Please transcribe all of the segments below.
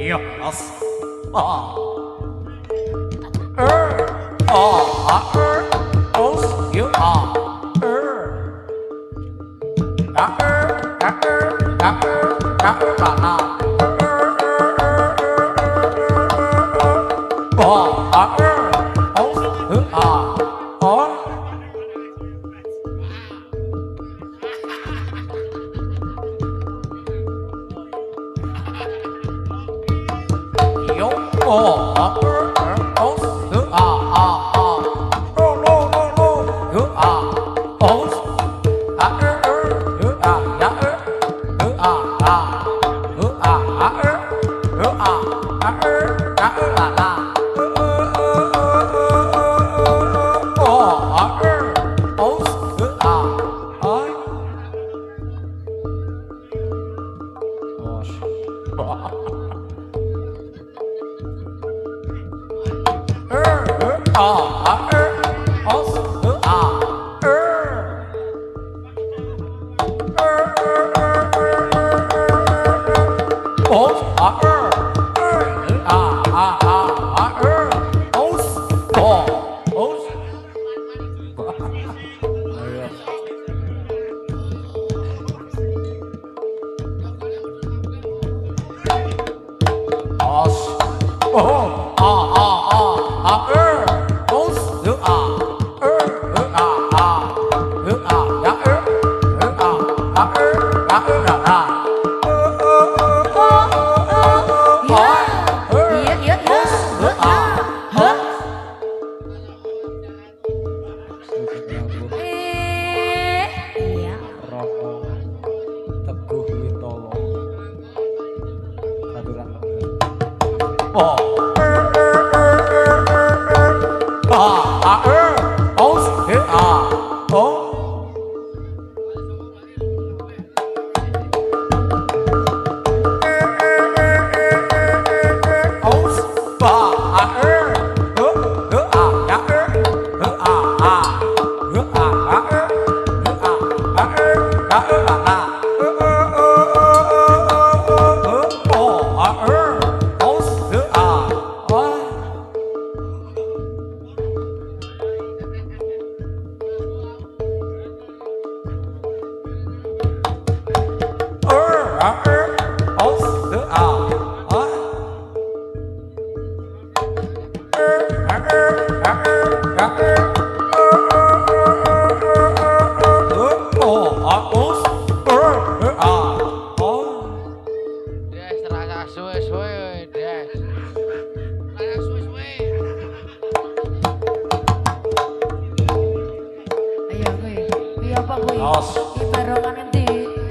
Yes. Ah. Ah. Os. You are. Ah.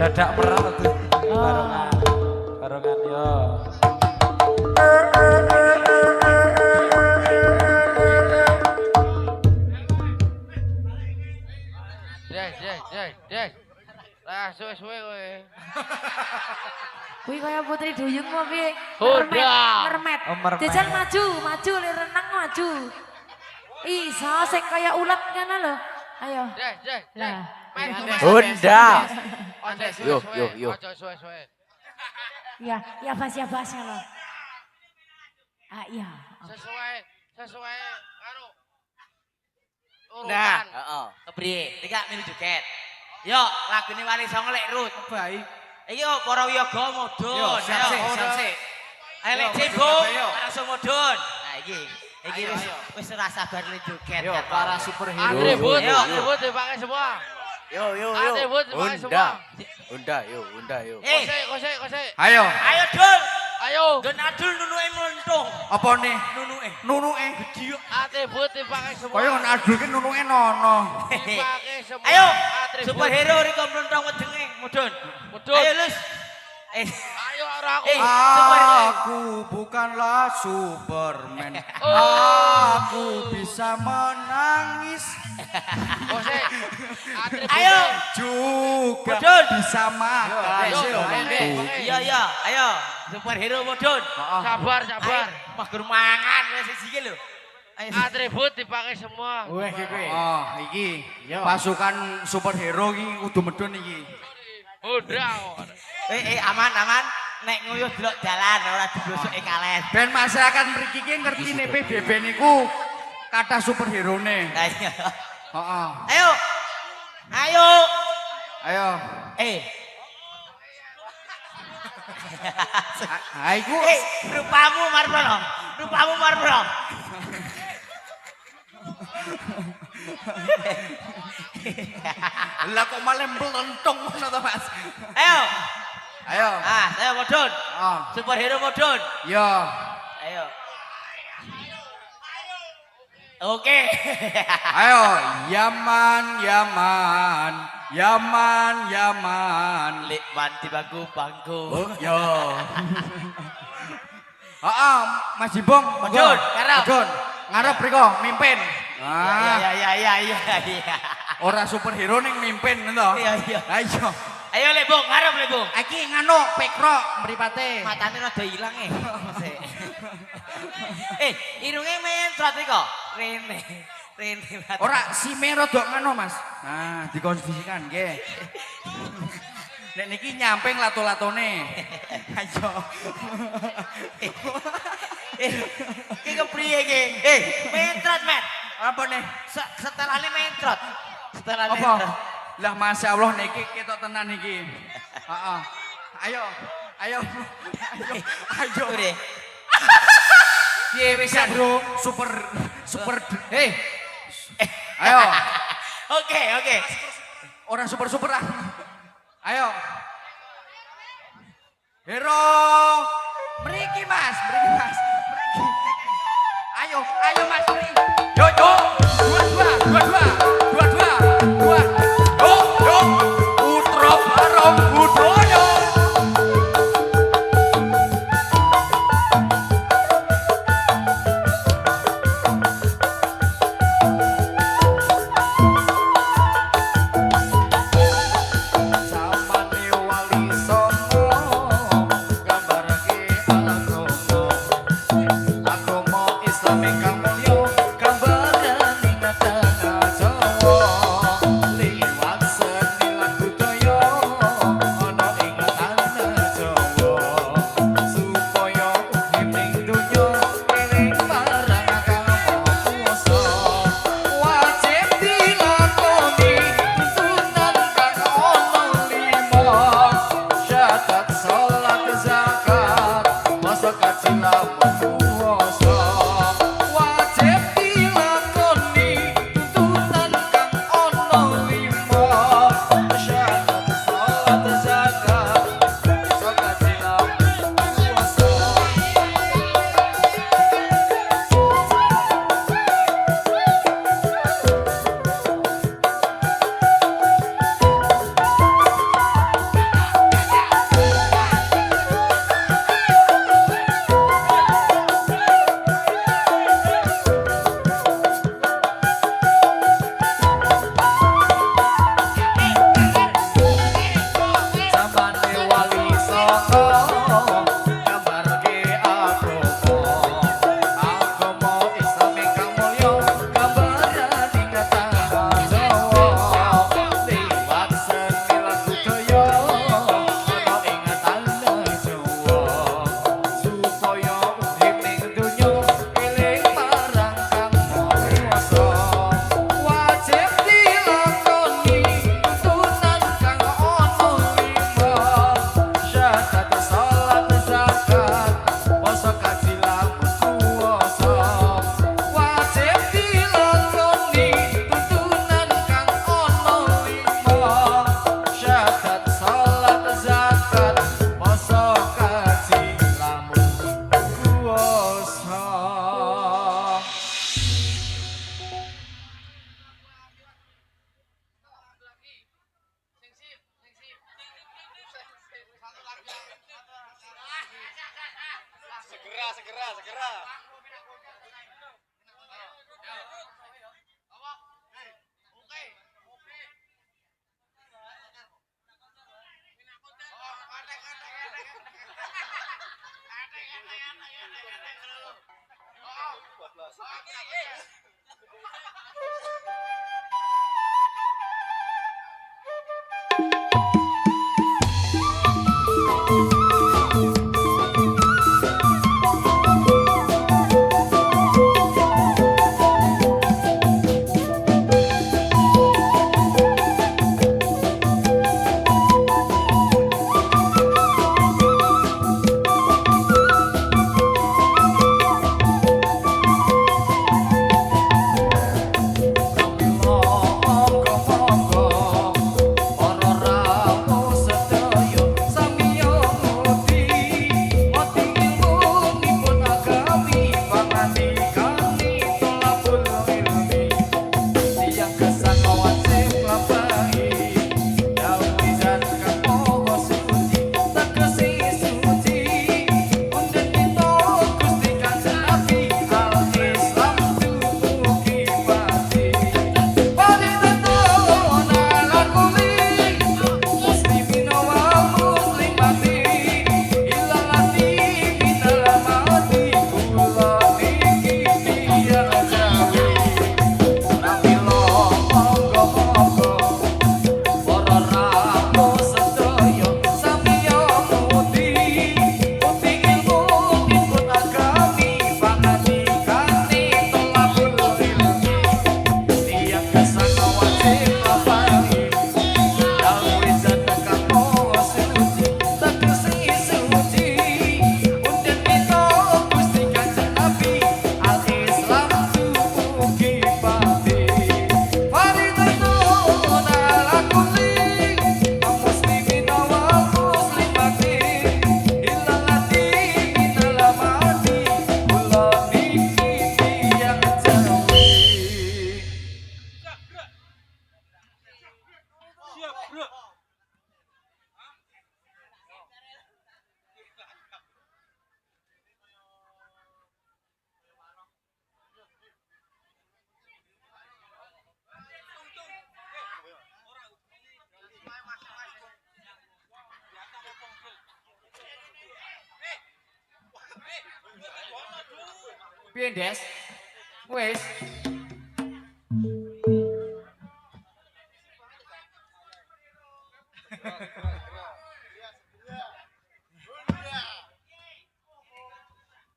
Dadak merah tuh. Barongan. Barongan yo. Des. Lah suwe-suwe kowe. Kuwi kaya putri duyung apa piye? Mermet. Jajal maju le renang maju. Iso sing kaya ulat ngono lho. Ayo. Des. Lah. Bunda. Yo. Aja suwe-suwe. Ya bas ngono. Ah iya. Sesuai karo urutan. Nah, heeh. Kepriye? Tika milu joget. Yo, lagune Wali Songo lek Rut. Baik. Iki yo para wiyaga mudhun. Yo, siap. Ayo lek Cebong langsung mudhun. Nah iki wis ora sabar le joget. Yo, para superhero. Atribut dipakai semua. Yo. Atribut dipakai semua. Unda yo. Kose. Ayo. Ayo Dul. Ayo. Gen adul nunuke mlentung. Apa nih? Nunuke. Gede. Atribut dipakai semua. Kaya ngono adul ki nunuke nono. Dipakai semua. Ayo. Atribut. Superhero riko mlentung wedenge mudhun. Ayo Lus. Ayo ora aku. Aku bukanlah Superman. Aku bisa menangis. Kose. Atribut. Ayo. Juga Mudhun. bisa makan. Iya. Ayo. Superhero mudhun. Sabar. Magur mangan wis iki lho. Ayo. Atribut dipakai semua. Oh, iki pasukan superhero iki kudu medun iki. Udah. Aman. nek nguyuh delok dalan ora diglosoke kalen. Ben masyarakat mriki ki ngerti nek PBB niku kata superhero-ne. Lah iya. Heeh. Ayo. Ayo. Ayo. Ha iku Rupamu Marlboro. Rupamu Marlboro. lah kok malah mlentung ngono to, Mas. Ayo. Ayo. Ayo modun. Superhero modun. Yo. Ayo. Oke. Ayo, Yaman, Yaman. Yaman, Yaman. Likman di bangku. Yo. Mas Jimbong, Modun, ngarep. Modun. Ngarep mriko mimpin. Iya. Ora superhero ning mimpin ngono. Iya. Ayo. Ayo Lek Bung, ngarep Lek Bung. Iki nganu pekro mripate. Matane rada ilang irunge mentrot iki. Rene mata. Ora sime rada nganu, Mas. Nah, dikondisikan nggih. Nek niki nyamping lato-latone. Ayo. Ki kepriye ki? Mentrot, Met. Apa nih? Setelane mentrot. Setelane Apa? mentrot. Lah Masya Allah niki ketok tenan niki. Heeh. Ayo. Ure. Piye bisa, Bro? Super. Ayo. Oke. Orang super ah. Ayo. Hero. Mriki Mas. Mriki. Ayo Mas. Yo. Dua. Yo. Putra bareng budaya. Piye, Des? Wis.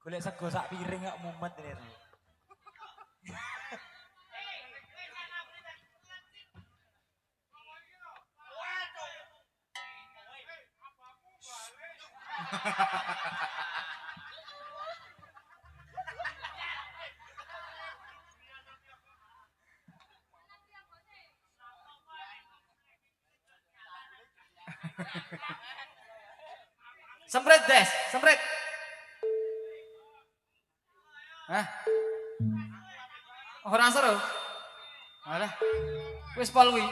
Golek sego sak piring kok mumet ini. Semprit, Des, semprit. Hah? Ora seru. Alah. Wis pol kuwi.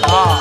Ah.